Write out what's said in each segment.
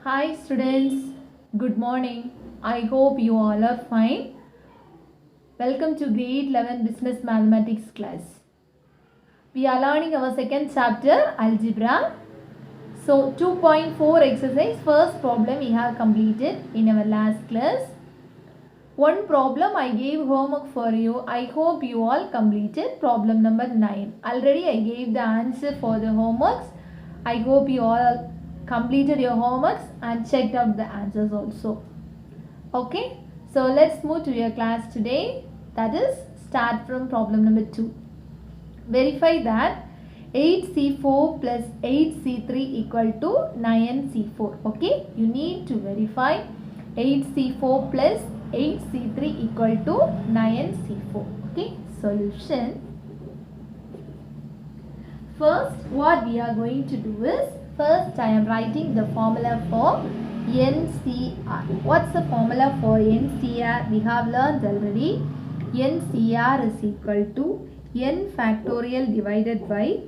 Hi students, good morning. I hope you all are fine. Welcome to grade 11 business mathematics class. We are learning our second chapter algebra. So 2.4 exercise first problem we have completed in our last class. One problem I gave homework for you. I hope you all completed problem number 9. Already I gave the answer for the homeworks. I hope you all completed your homeworks and checked out the answers also. Okay, so let's move to your class today. That is, start from problem number 2. Verify that 8C4 plus 8C3 equal to 9C4. Okay, you need to verify 8C4 plus 8C3 equal to 9C4. Okay, solution. First, what we are going to do is, first I am writing the formula for NCR. What's the formula for NCR? We have learned already. NCR is equal to n factorial divided by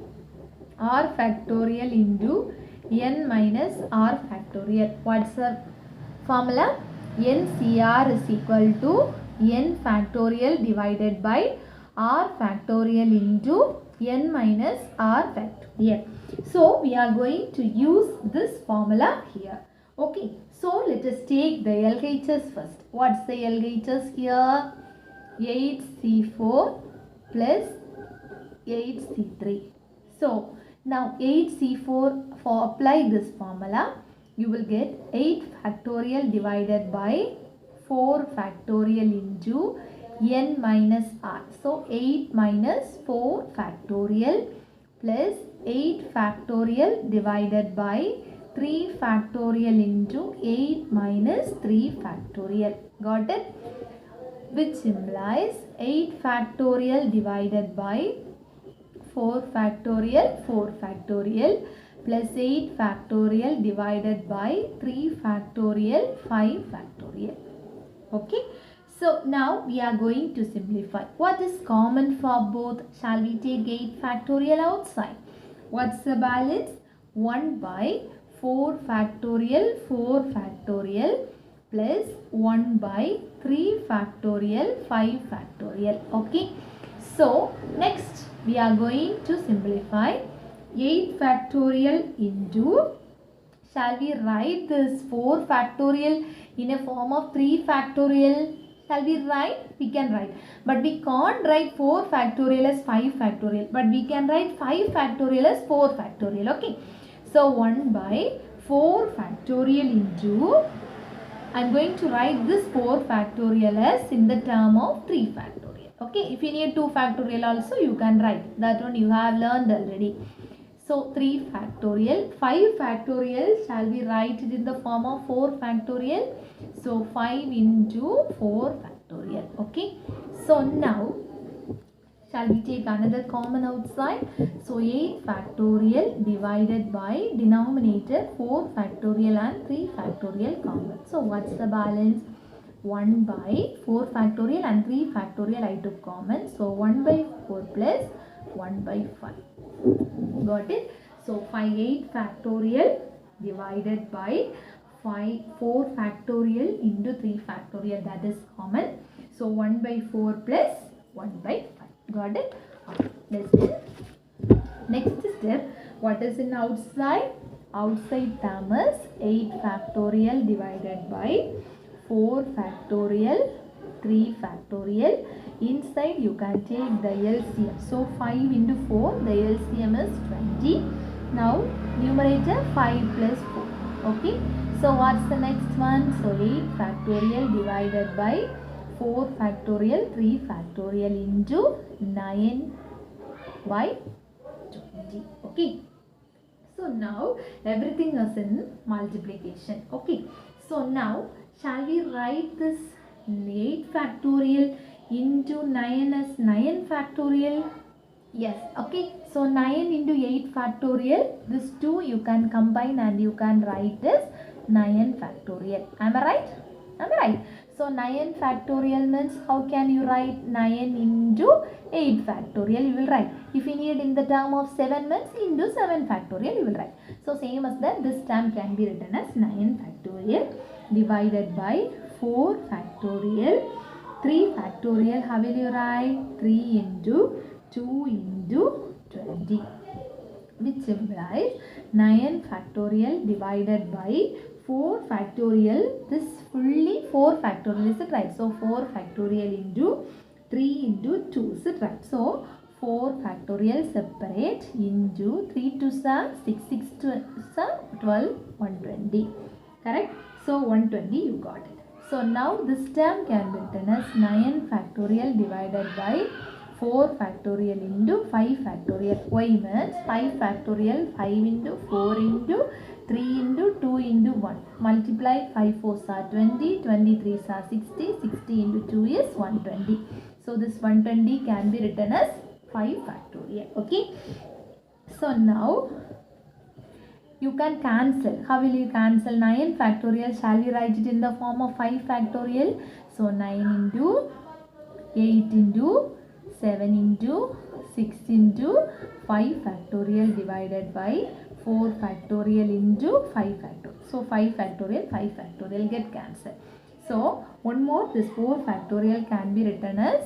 r factorial into n minus r factorial. What's the formula? NCR is equal to n factorial divided by r factorial into n minus r factorial. So we are going to use this formula here. Okay, so let us take the LHS first. What's the LHS here? 8C4 plus 8C3. So now 8C4, for apply this formula, you will get 8 factorial divided by 4 factorial into n minus r. So 8 minus 4 factorial plus 8 factorial divided by 3 factorial into 8 minus 3 factorial. Got it? Which implies 8 factorial divided by 4 factorial plus 8 factorial divided by 3 factorial 5 factorial. Okay. So now we are going to simplify. What is common for both? Shall we take 8 factorial outside? What's the balance? 1 by 4 factorial plus 1 by 3 factorial 5 factorial. Okay. So next we are going to simplify 8 factorial into, shall we write this 4 factorial in a form of 3 factorial? Shall we write? We can write. But we can't write 4 factorial as 5 factorial. But we can write 5 factorial as 4 factorial. Okay. So 1 by 4 factorial into, I am going to write this 4 factorial as in the term of 3 factorial. Okay. If you need 2 factorial also, you can write. That one you have learned already. So 3 factorial, 5 factorial, shall we write it in the form of 4 factorial? So 5 into 4 factorial. Okay. So now, shall we take another common outside? So 8 factorial divided by denominator 4 factorial and 3 factorial common. So what's the balance? 1 by 4 factorial and 3 factorial I took common. So 1 by 4 plus 1 by 5. Got it? So 8 factorial divided by 4 factorial into 3 factorial, that is common. So 1 by 4 plus 1 by 5. Got it? Let's do next step. What is in outside? Outside term is 8 factorial divided by 4 factorial 3 factorial. Inside you can take the LCM. So 5 into 4, the LCM is 20. Now numerator 5 plus 4. Okay. So what's the next one? So 8 factorial divided by 4 factorial 3 factorial into 9 by 20. Okay. So now everything is in multiplication. Okay. So now shall we write this 8 factorial into 9 as 9 factorial? Yes. Okay. So 9 into 8 factorial, this 2 you can combine and you can write this 9 factorial. Am I right? Am I right? So 9 factorial means how can you write 9 into 8 factorial you will write. If you need in the term of 7 means into 7 factorial you will write. So same as that, this term can be written as 9 factorial divided by 4 factorial. 3 factorial, how will you write? 3 into 2 into 20, which implies 9 factorial divided by 4 factorial. This fully 4 factorial, is it right? So 4 factorial into 3 into 2, is it right? So 4 factorial separate into 3 to 6, 6 to 12, 120. Correct? So 120 you got it. So now this term can be written as 9 factorial divided by 4 factorial into 5 factorial. Why means 5 factorial, 5 into 4 into 3 into 2 into 1. Multiply 5 4s are 20, 23 are 60, 60 into 2 is 120. So this 120 can be written as 5 factorial. Okay. So now you can cancel. How will you cancel 9 factorial? Shall we write it in the form of 5 factorial? So 9 into 8 into 7 into 6 into 5 factorial divided by 4 factorial into 5 factorial. So 5 factorial get cancelled. So one more, this 4 factorial can be written as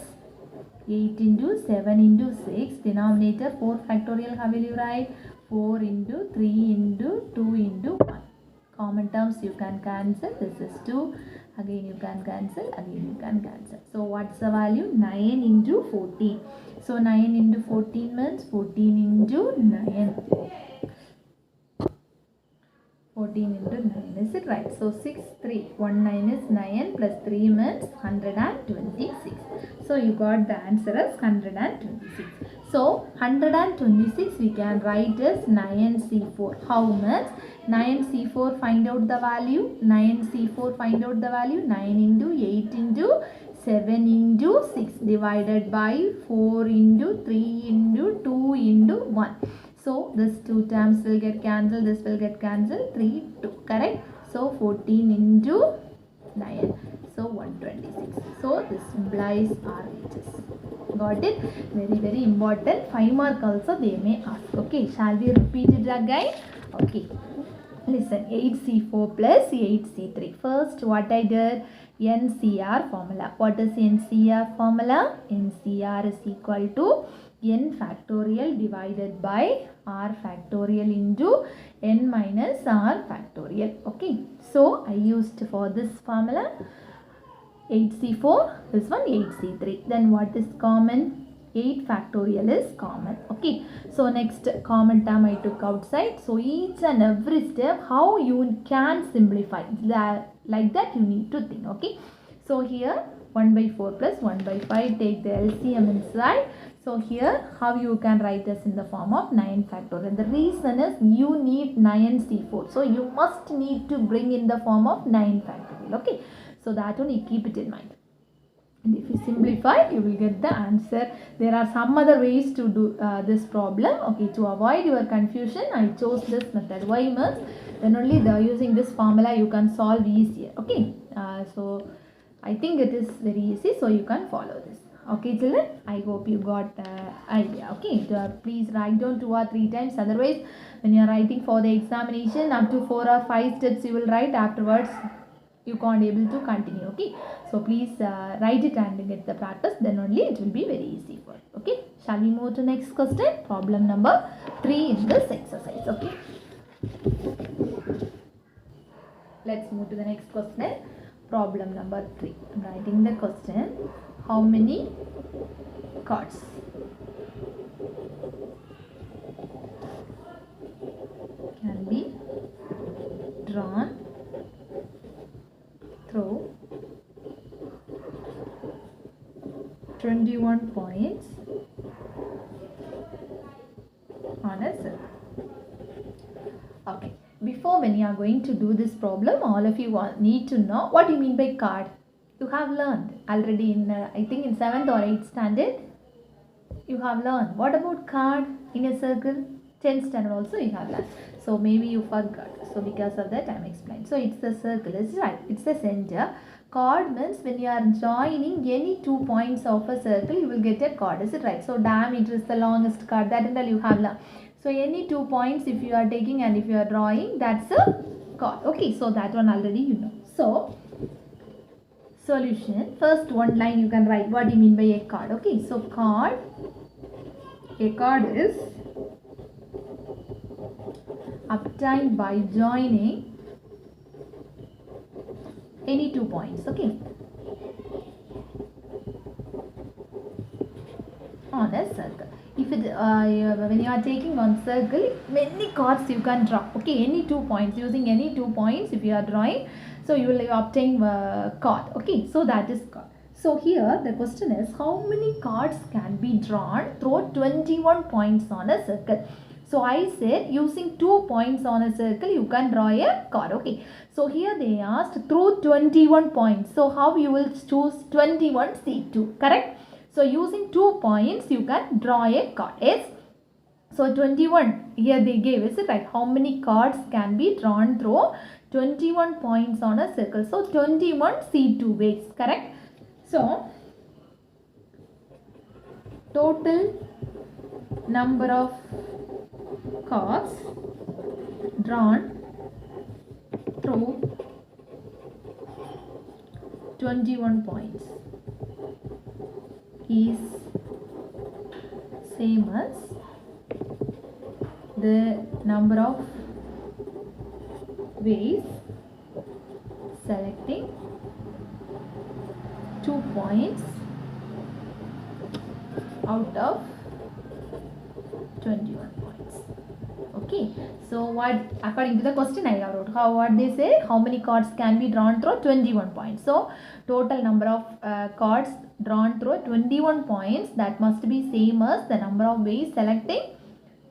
8 into 7 into 6. Denominator 4 factorial, how will you write? 4 into 3 into 2 into 1. Common terms you can cancel. This is 2. Again you can cancel. Again you can cancel. So what's the value? 9 into 14. So 9 into 14 means 14 into 9. 14 into 9, is it right? So 6, 3, 1 9 is 9 plus 3 means 126. So you got the answer as 126. So 126 we can write as 9C4. How much? 9C4 find out the value. 9C4 find out the value. 9 into 8 into 7 into 6 divided by 4 into 3 into 2 into 1. So this 2 terms will get cancelled, this will get cancelled, 3, 2, correct? So 14 into 9, so 126. So this implies RHS. Got it? Very important. 5 mark also they may ask. Okay, shall we repeat it again? Okay, listen, 8C4 plus 8C3. First what I did, NCR formula. What is NCR formula? NCR is equal to n factorial divided by r factorial into n minus r factorial. Okay, so I used for this formula 8C4, this one 8C3. Then what is common? 8 factorial is common. Okay, so next common term I took outside. So each and every step how you can simplify that, like that you need to think. Okay, so here 1 by 4 plus 1 by 5, take the LCM inside. So here how you can write this in the form of 9 factorial. The reason is you need 9C4. So you must need to bring in the form of 9 factorial. Okay, so that only keep it in mind. And if you simplify, you will get the answer. There are some other ways to do this problem. Okay, to avoid your confusion, I chose this method. Why means then only using this formula you can solve easier. Okay, so I think it is very easy. So you can follow this. Okay, children, I hope you got idea. Okay, please write down 2 or 3 times. Otherwise, when you are writing for the examination, up to 4 or 5 steps you will write. Afterwards, you can't able to continue. Okay, so please write it and get the practice. Then only it will be very easy for you. Okay, shall we move to next question? Problem number 3 in this exercise. Okay, let's move to the next question. Problem number 3. I'm writing the question. How many cards can be drawn through 21 points on a circle? Okay, before when you are going to do this problem, all of you need to know what you mean by card. You have learned already in I think in 7th or 8th standard you have learned. What about card in a circle? 10th standard also you have learned. So maybe you forgot. So because of that I am explaining. So it's the circle, is right. It's the center. Chord means when you are joining any 2 points of a circle, you will get a chord. Is it right? So diameter is the longest chord. That and all you have. So any 2 points if you are taking and if you are drawing, that's a chord. Okay, so that one already you know. So solution, first one line you can write what do you mean by a chord. Okay, so chord, a chord is obtained by joining any 2 points. Okay, on a circle. If it when you are taking on circle, many chords you can draw. Okay, any 2 points, using any 2 points if you are drawing, so you will obtain chord. Okay, so that is chord. So here the question is, how many chords can be drawn through 21 points on a circle? So I said using 2 points on a circle you can draw a chord. Okay, so here they asked through 21 points. So how you will choose 21 C2, correct? So using 2 points you can draw a chord. Yes. So 21 here they gave, is it right? How many chords can be drawn through 21 points on a circle? So 21 C2 ways, correct? So total number of chords drawn through 21 points is same as the number of ways selecting 2 points out of 21 points. Okay, so what according to the question I wrote, what they say, how many chords can be drawn through 21 points. So total number of chords drawn through 21 points, that must be same as the number of ways selecting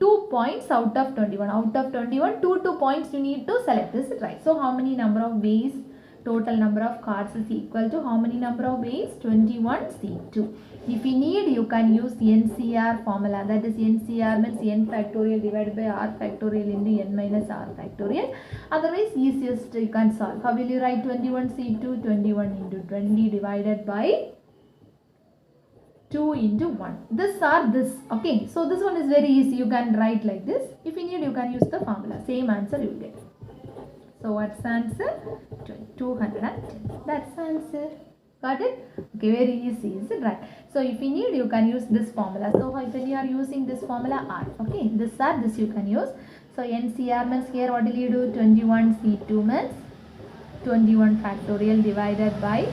2 points out of 21. Out of 21, 2 points you need to select. Is it right? So how many number of ways, total number of chords is equal to how many number of ways? 21 C2. If you need, you can use NCR formula. That is NCR means n factorial divided by r factorial into n minus r factorial. Otherwise easiest you can solve. How will you write 21 C2? 21 into 20 divided by 2 into 1. This or this. Okay, so this one is very easy. You can write like this. If you need, you can use the formula. Same answer you will get. So what's the answer? 210. That's the answer. Got it? Okay, very easy. Is it right? So if you need, you can use this formula. So when you are using this formula R, okay, this or this you can use. So NCR means here what will you do? 21 C2 means 21 factorial divided by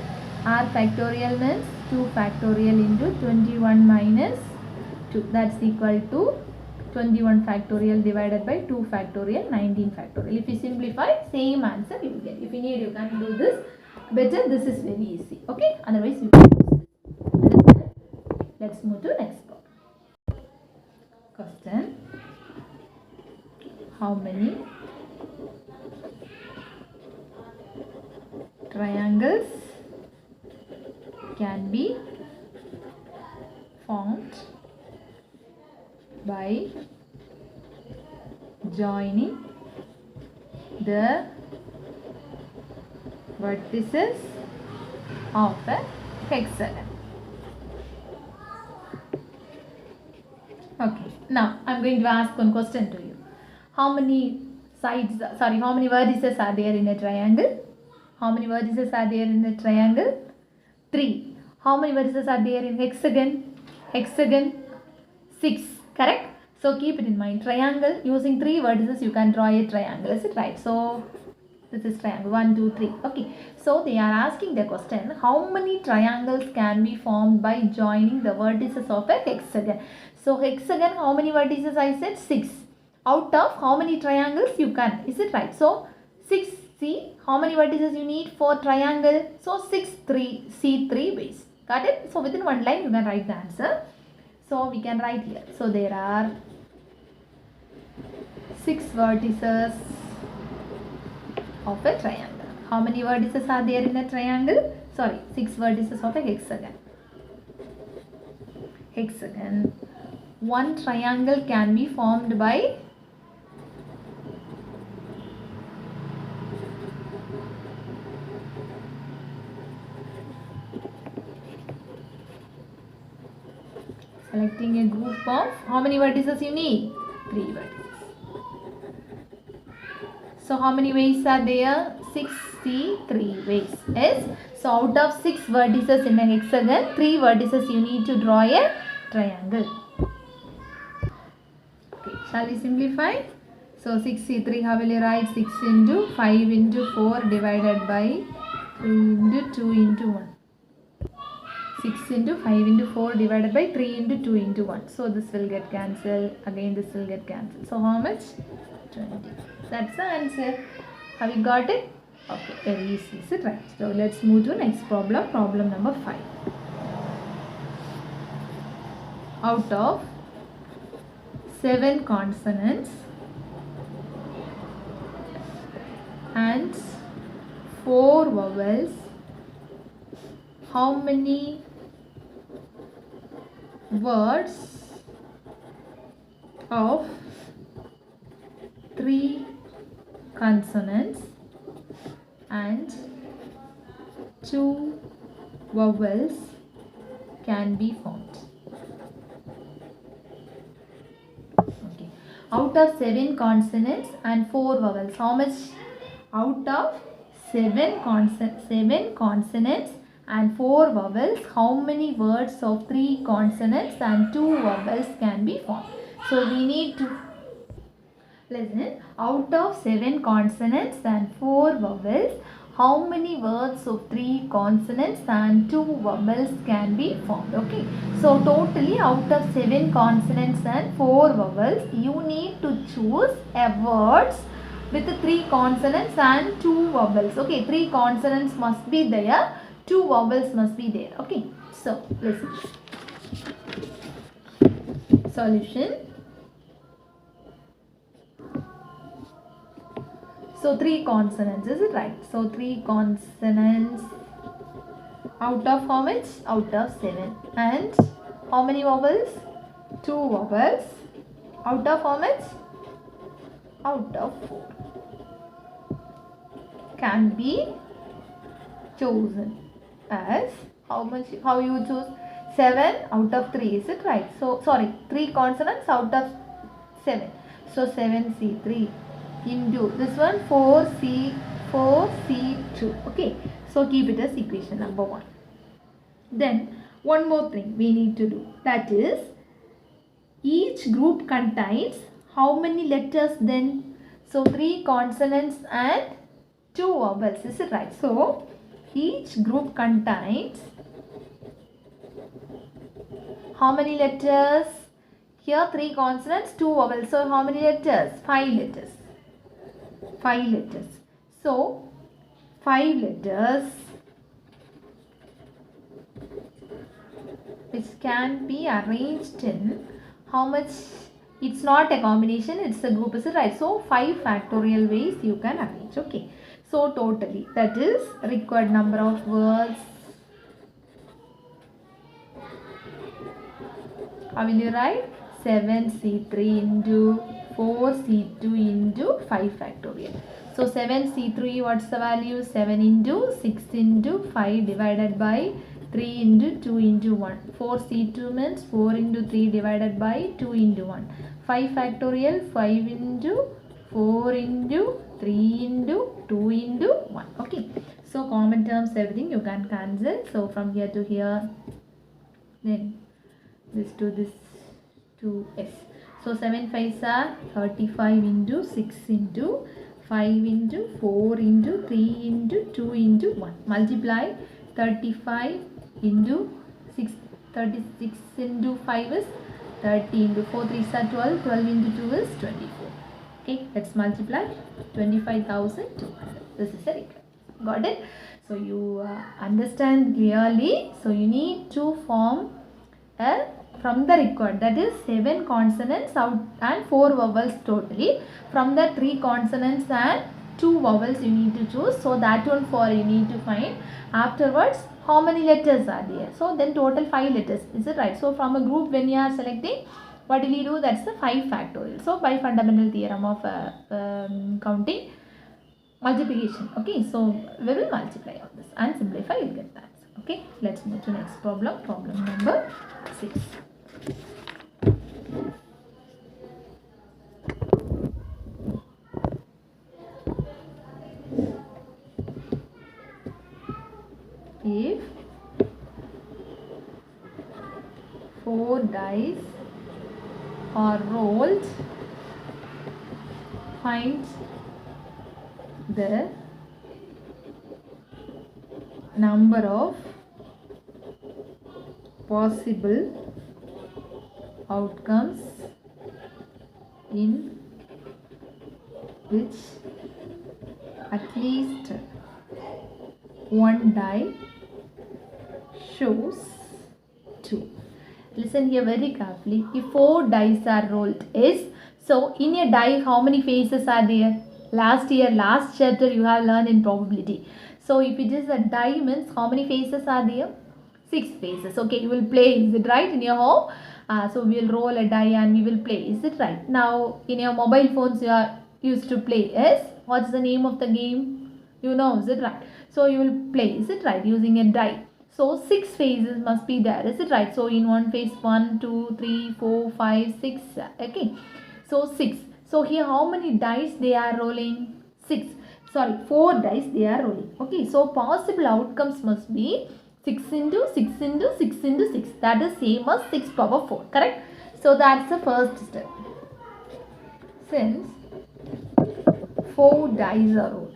R factorial means 2 factorial into 21 minus 2. That's equal to 21 factorial divided by 2 factorial, 19 factorial. If you simplify, same answer you will get. If you need, you can do this. Better, this is very easy. Okay, otherwise you can use this. Understand? Let's move to next problem. Question: how many triangles can be formed by joining the vertices of a hexagon? Okay, now I am going to ask one question to you. How many how many vertices are there in a triangle? How many vertices are there in a triangle? 3. How many vertices are there in hexagon? Hexagon, 6. Correct? So keep it in mind. Triangle, using 3 vertices you can draw a triangle. Is it right? So this is triangle 1, 2, 3. Okay. So they are asking the question, how many triangles can be formed by joining the vertices of a hexagon? So hexagon, how many vertices? I said 6. Out of how many triangles you can? Is it right? So 6. See how many vertices you need for triangle? So 6, 3, see 3 ways. Got it? So within one line you can write the answer. So we can write here. So there are 6 vertices of a triangle. How many vertices are there in a triangle? Sorry, 6 vertices of a hexagon. Hexagon. One triangle can be formed by selecting a group of how many vertices you need? 3 vertices. So how many ways are there? 63 ways. Yes. So out of 6 vertices in a hexagon, 3 vertices you need to draw a triangle. Okay. Shall we simplify? So 63, how will you write? 6 into 5 into 4 divided by 3 into 2 into 1. 6 into 5 into 4 divided by 3 into 2 into 1. So this will get cancelled. Again this will get cancelled. So how much? 20. That's the answer. Have you got it? Okay, very easy. Is it right? So let's move to next problem. Problem number 5. Out of 7 consonants and 4 vowels, how many words of 3 consonants and 2 vowels can be formed? Okay. Out of 7 consonants and 4 vowels, how much? Out of 7 consonants and 4 vowels, how many words of 3 consonants and 2 vowels can be formed? So we need to listen. Out of 7 consonants and 4 vowels, how many words of 3 consonants and 2 vowels can be formed? Okay. So totally out of 7 consonants and 4 vowels, you need to choose a words with 3 consonants and 2 vowels. Okay. 3 consonants must be there. 2 vowels must be there. Okay. So listen. Solution. So 3 consonants, is it right? So 3 consonants out of how much? Out of 7. And how many vowels? 2 vowels. Out of how much? Out of 4. Can be chosen as how much? How you choose? 7 out of 3, is it right? So sorry, 3 consonants out of 7. So 7C3 into this one 4C2. Okay. So keep it as equation number 1. Then one more thing we need to do, that is each group contains how many letters then? So 3 consonants and 2 vowels, is it right? So each group contains how many letters? Here 3 consonants, 2 vowels. So how many letters? 5 letters. 5 letters. So 5 letters which can be arranged in how much? It's not a combination, it's a group, is it right? So 5 factorial ways you can arrange. Okay. So totally, that is required number of words. How will you write? 7C3 into 4C2 into 5 factorial. So 7C3, what's the value? 7 into 6 into 5 divided by 3 into 2 into 1. 4C2 means 4 into 3 divided by 2 into 1. 5 factorial, 5 into 4 into 3 into 2 into 1. Okay. So common terms, everything you can cancel. So from here to here, then this to this to S. So 7 5s are 35 into 6 into 5 into 4 into 3 into 2 into 1. Multiply 35 into 6. 36 into 5 is 30 into 4 3s are 12. 12 into 2 is 24. Okay, let's multiply 25,200. This is the record. Got it? So you understand clearly. So you need to form a from the record, that is 7 consonants out and 4 vowels totally. From the 3 consonants and 2 vowels you need to choose. So that one for you need to find. Afterwards, how many letters are there? So then total 5 letters. Is it right? So from a group when you are selecting, what will you do? That's the 5 factorial. So by fundamental theorem of counting, multiplication. Okay, so we will multiply all this and simplify, you'll get that. Okay, let's move to next problem. Problem number 6. If 4 dice are rolled, find the number of possible outcomes in which at least one die shows 2. Listen here very carefully. If 4 dice are rolled is, so in a die how many faces are there? Last chapter you have learned in probability. So if it is a die means how many faces are there? 6 faces. Okay, you will play, is it right, in your home? So we will roll a die and we will play, is it right? Now in your mobile phones you are used to play, yes? What's the name of the game? You know, is it right? So you will play, is it right, using a die. So 6 phases must be there, is it right? So in one phase 1, 2, 3, 4, 5, 6. Okay. So 6. So here how many dice they are rolling? 6. Sorry, 4 dice they are rolling. Okay. So possible outcomes must be 6 into 6 into 6 into 6. That is same as 6 power 4. Correct? So that's the first step. Since 4 dice are rolled,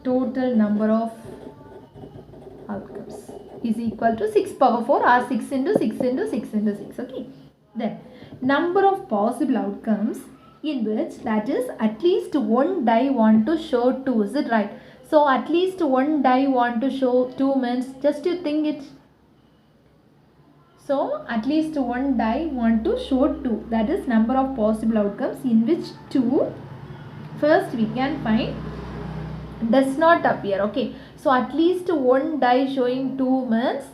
total number of outcomes is equal to 6 power 4 or 6 into 6 into 6 into 6. Okay. Then number of possible outcomes in which, that is, at least one die want to show 2. Is it right? So at least one die want to show 2 means, just you think it. So at least one die want to show 2. That is number of possible outcomes in which 2 first we can find does not appear. Okay. So at least one die showing 2 means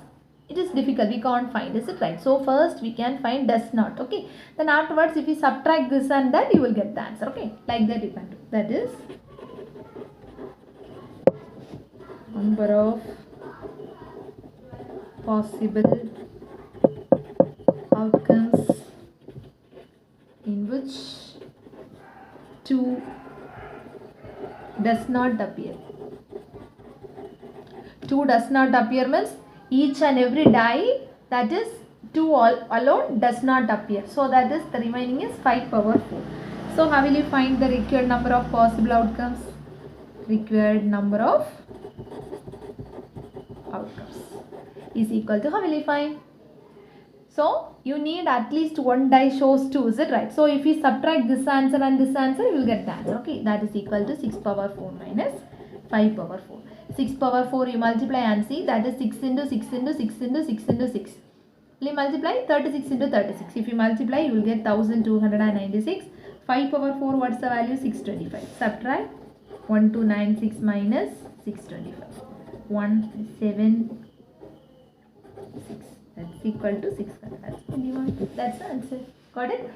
it is difficult, we can't find, is it right? So first we can find does not. Okay. Then afterwards if we subtract this and that, you will get the answer. Okay. Like that you can do. That is number of possible outcomes in which 2 does not appear. 2 does not appear means each and every die, that is 2 alone does not appear. So that is, the remaining is 5 power 4. So how will you find the required number of possible outcomes? Required number of outcomes is equal to, how will you find? So you need at least one die shows 2, is it right? So if you subtract this answer and this answer, you will get the answer. Okay, that is equal to 6 power 4 minus 5 power 4. 6 power 4 you multiply and see, that is 6 into 6 into 6 into 6 into 6. You multiply 36 into 36. If you multiply, you will get 1296. 5 power 4, what's the value? 625. Subtract 1296 minus 625. 176. That's equal to 600. That's the answer. Got it?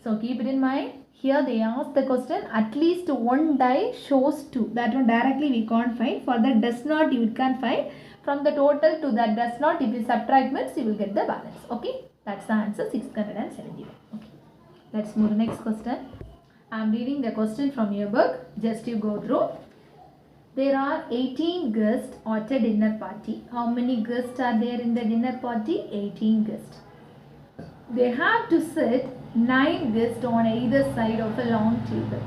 So keep it in mind. Here they ask the question, at least one die shows 2. That one directly we can't find. For that does not, you can find. From the total to that does not, if you subtract means, you will get the balance. Okay. That's the answer, 671. Okay. Let's move to the next question. I am reading the question from your book. Just you go through. There are 18 guests at a dinner party. How many guests are there in the dinner party? 18 guests. They have to sit 9 guests on either side of a long table.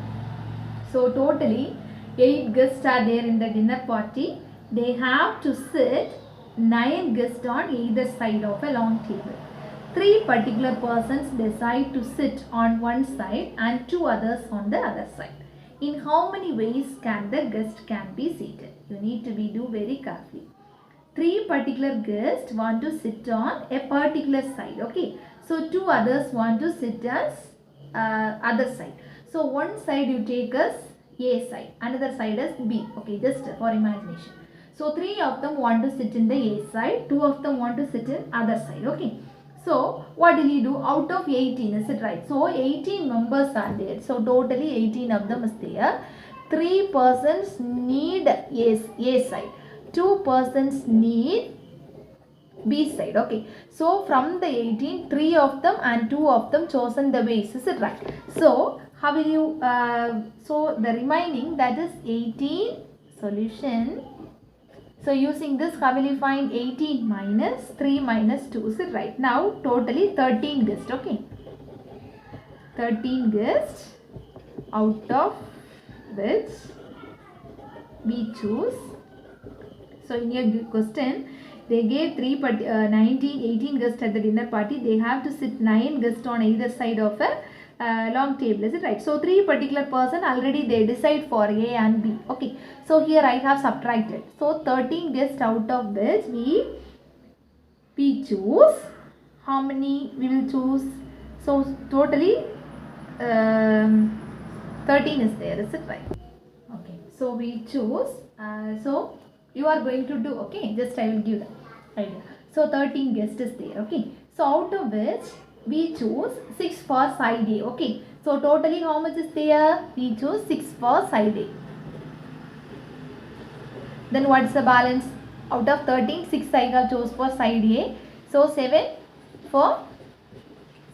So totally 8 guests are there in the dinner party. They have to sit 9 guests on either side of a long table. 3 particular persons decide to sit on one side and 2 others on the other side. In how many ways can the guest can be seated? You need to do very carefully. 3 particular guests want to sit on a particular side. Okay. So 2 others want to sit as other side. So one side you take as A side, another side as B. Okay, just for imagination. So 3 of them want to sit in the A side, 2 of them want to sit in other side. Okay. So what will you do? Out of 18, is it right? So 18 members are there. So totally 18 of them is there. 3 persons need A side. 2 persons need B side. Okay, so from the 18, 3 of them and 2 of them chosen the base. Is it right? So how will you, so the remaining, that is 18 solution. So using this, how will you find 18 minus 3 minus 2? Is it right? Now totally 13 guessed. Okay, 13 guessed, out of which we choose. So in your question, they gave 18 guests at the dinner party. They have to sit 9 guests on either side of a long table. Is it right? So 3 particular person already they decide for A and B. Okay. So here I have subtracted. So 13 guests out of which we choose. How many we will choose? So totally 13 is there. Is it right? Okay. So we choose. So you are going to do, okay, just I will give the idea. So 13 guests is there. Okay, so out of which we choose 6 for side A. Okay, so totally how much is there? We choose 6 for side A. Then what's the balance? Out of 13, 6 I have chose for side A, so 7 for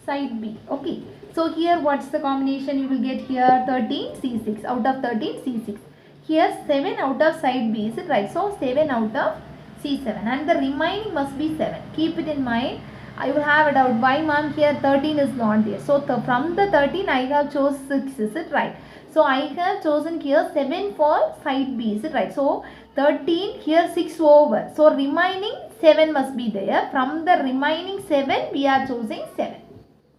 side B. Okay, so here what's the combination you will get here? 13 C6, out of 13 C6. Here 7 out of side B, is it right? So 7 out of C7, and the remaining must be 7. Keep it in mind. I will have a doubt. Why ma'am here 13 is not there? So from the 13 I have chose 6, is it right? So I have chosen here 7 for side B, is it right? So 13 here 6 over. So remaining 7 must be there. From the remaining 7 we are choosing 7.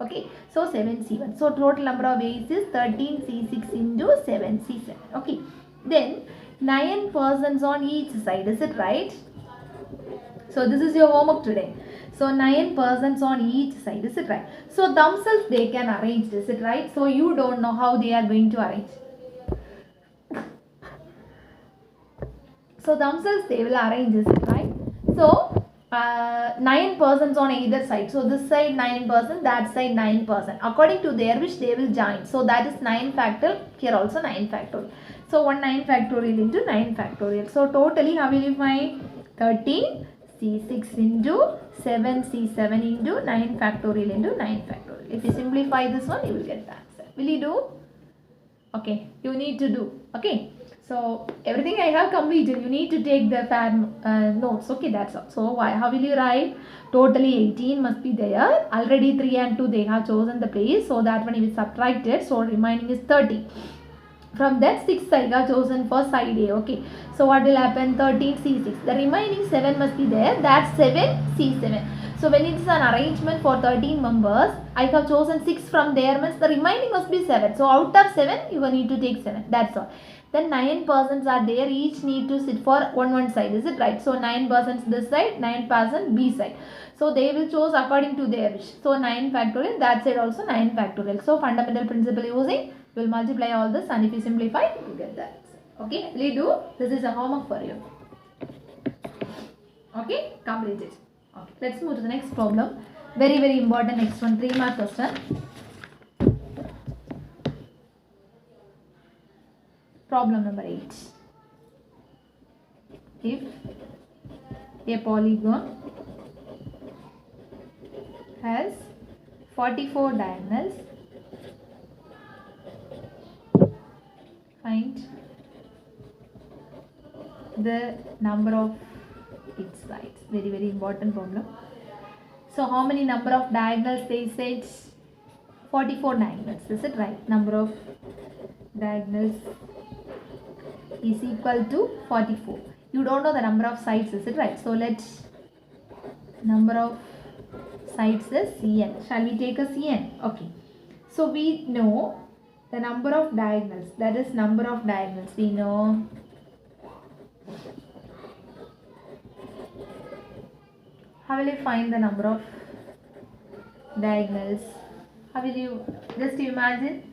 Okay, so 7C1. So total number of A's is 13C6 into 7C7. Okay. Then 9 persons on each side, is it right? So this is your homework today. So 9 persons on each side, is it right? So themselves they can arrange, is it right? So you don't know how they are going to arrange. So themselves they will arrange, is it right? So 9 persons on either side. So this side 9 persons, that side 9 persons. According to their wish they will join. So that is 9 factorial. Here also 9 factorial. So 1 9 factorial into 9 factorial. So totally how will you find? 13 C6 into 7 C7 into 9 factorial into 9 factorial. If you simplify this one, you will get the answer. Will you do? Okay, you need to do. Okay, so everything I have completed. You need to take the notes. Okay, that's all. So how will you write? Totally 18 must be there. Already 3 and 2 they have chosen the place. So that one is subtracted. So remaining is 30. From that 6 I have chosen for side A. Okay, so what will happen? 13 C6. The remaining 7 must be there. That's 7 C7. So when it is an arrangement for 13 members, I have chosen 6 from there, means the remaining must be 7. So out of 7, you need to take 7. That's all. Then 9 persons are there. Each need to sit for one side. Is it right? So 9 persons this side, 9 persons B side. So they will choose according to their wish. So 9 factorial, that side also 9 factorial. So fundamental principle using, will multiply all this, and if you simplify, you get that. Okay, will you do? This is a homework for you. Okay, complete it. Okay, let's move to the next problem. Very, very important next one, 3-mark question. Problem number 8. If a polygon has 44 diagonals, find the number of its sides. Very, very important problem. So how many number of diagonals they said? 44 diagonals. Is it right? Number of diagonals is equal to 44. You don't know the number of sides, is it right? So let's, number of sides is Cn. Shall we take a Cn? Okay. So we know the number of diagonals, that is number of diagonals. We know how will you find the number of diagonals? How will you just imagine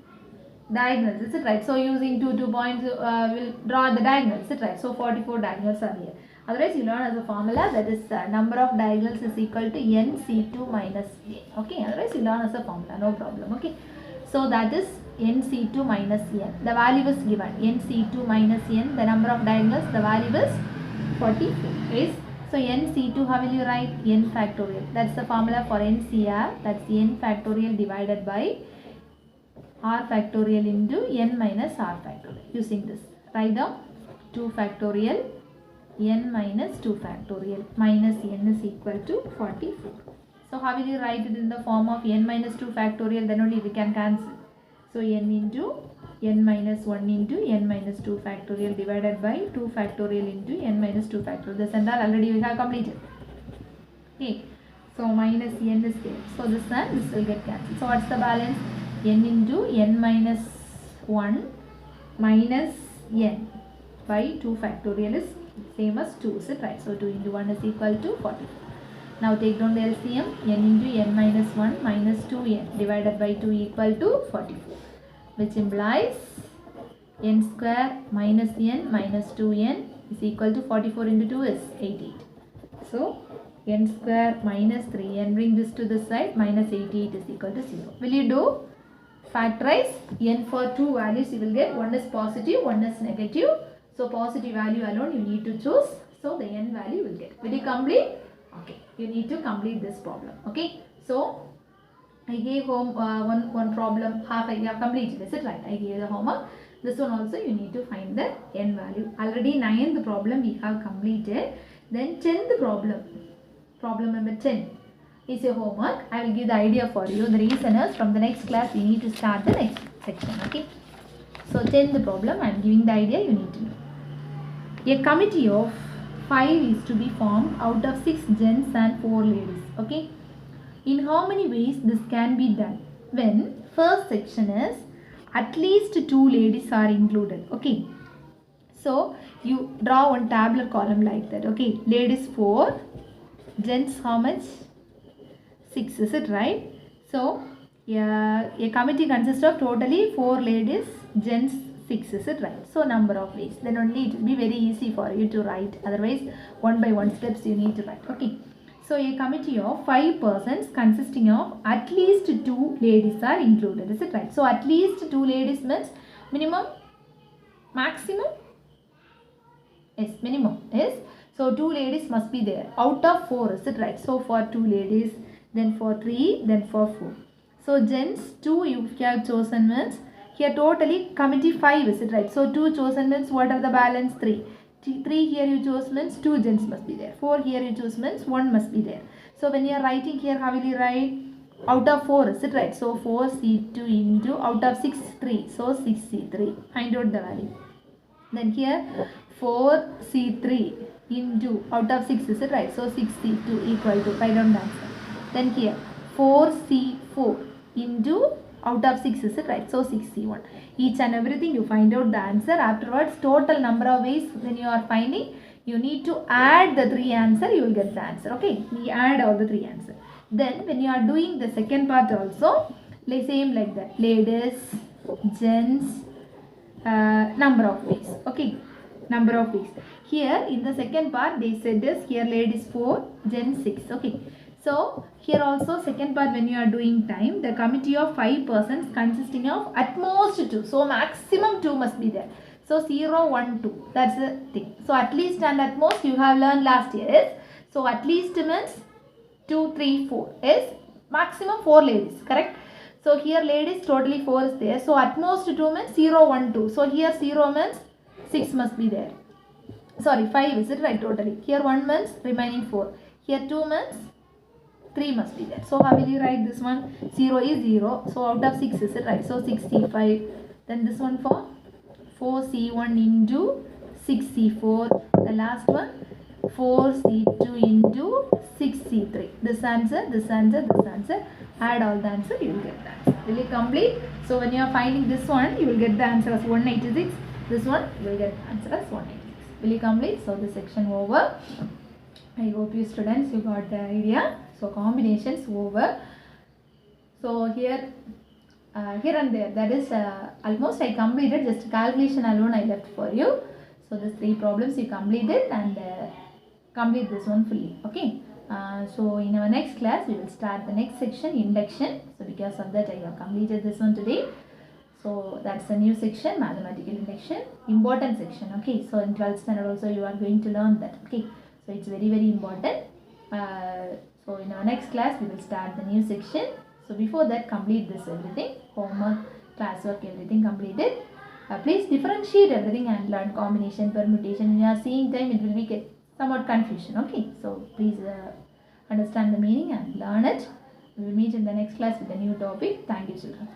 diagonals, is it right? So using two points, we'll draw the diagonals, is it right? So 44 diagonals are here. Otherwise you learn as a formula, that is number of diagonals is equal to nC2 minus a. Okay, otherwise you learn as a formula, no problem. Okay, so that is nC2 minus n. The value is given nC2 minus n. The number of diagonals, the value is 44 is, so NC2, how will you write? N factorial. That's the formula for NCR. That's N factorial divided by R factorial into N minus R factorial. Using this, write down 2 factorial N minus 2 factorial minus N is equal to 44. So how will you write it in the form of N minus 2 factorial? Then only we can cancel. So N into N minus 1 into N minus 2 factorial divided by 2 factorial into N minus 2 factorial. This and that already we have completed. Okay. So minus N is there. So this and this will get cancelled. So what's the balance? N into N minus 1 minus N by 2 factorial is same as 2, is it right? So 2 into 1 is equal to 44. Now take down the LCM. N into N minus 1 minus 2N divided by 2 equal to 44, which implies N square minus N minus 2N is equal to 44 into 2 is 88. So N square minus 3N, bring this to this side, minus 88 is equal to 0. Will you do? Factorize N for 2 values, you will get one is positive, one is negative. So positive value alone you need to choose. So the N value will get. Will you complete? Okay. You need to complete this problem. Okay. So I gave home one problem, half I have completed. Is it right? I gave the homework. This one also you need to find the N value. Already 9th problem we have completed. Then 10th problem. Problem number 10 is your homework. I will give the idea for you. The reason is from the next class we need to start the next section. Okay. So 10th problem I am giving the idea you need to know. A committee of 5 is to be formed out of 6 gents and 4 ladies. Okay. In how many ways this can be done? When first section is at least 2 ladies are included. Okay. So you draw one tabular column like that. Okay. Ladies 4, gents how much? 6, is it right? So a committee consists of totally 4 ladies, gents 6, is it right? So number of ways. Then only it will be very easy for you to write. Otherwise one by one steps you need to write. Okay. So a committee of 5 persons consisting of at least 2 ladies are included. Is it right? So at least 2 ladies means minimum, maximum? Yes, minimum is. So 2 ladies must be there. Out of 4, is it right? So for 2 ladies, then for 3, then for 4. So gents 2 you have chosen means here totally committee 5, is it right? So 2 chosen means what are the balance? 3. 3 here you chose means 2 gents must be there. 4 here you choose means 1 must be there. So when you are writing here, how will you write? Out of 4, is it right? So 4C2 into out of 6, 3. So 6C3. Find out the value. Then here 4C3 into out of 6, is it right? So 6C2 equal to, write down the answer. Then here 4C4 into out of 6, is it right? So 6C1. Each and everything you find out the answer. Afterwards total number of ways when you are finding, you need to add the 3 answer, you will get the answer. Okay, we add all the 3 answer. Then when you are doing the second part also, same like that, ladies, gents, number of ways. Okay, number of ways. Here in the second part they said this, here ladies 4, gents 6. Okay. So here also second part when you are doing time, the committee of 5 persons consisting of at most 2. So maximum 2 must be there. So 0, 1, 2. That's the thing. So at least and at most you have learned last year is. So at least means 2, 3, 4 is maximum 4 ladies. Correct? So here ladies totally 4 is there. So at most 2 means 0, 1, 2. So here 0 means 6 must be there. Sorry, 5 is it right totally. Here 1 means remaining 4. Here 2 means 3 must be there. So how will you write this one? 0 is 0. So out of 6 is it right? So 6C5. Then this one for 4C1 into 6C4. The last one 4C2 into 6C3. This answer, this answer, this answer. Add all the answer, you will get the answer. Will you complete? So when you are finding this one, you will get the answer as 186. This one, you will get the answer as 186. Will you complete? So this section over. I hope you students, you got the idea. So combinations over. So here and there, that is almost I completed, just calculation alone I left for you. So these 3 problems you completed and complete this one fully. Okay. So in our next class we will start the next section, induction. So because of that I have completed this one today. So that's a new section, mathematical induction, important section. Okay, so in 12th standard also you are going to learn that. Okay, so it's very very important. So in our next class we will start the new section. So before that, complete this everything, homework, classwork, everything completed. Please differentiate everything and learn combination, permutation. When you are seeing time, it will be get somewhat confusion. Okay, so please understand the meaning and learn it. We will meet in the next class with a new topic. Thank you, children.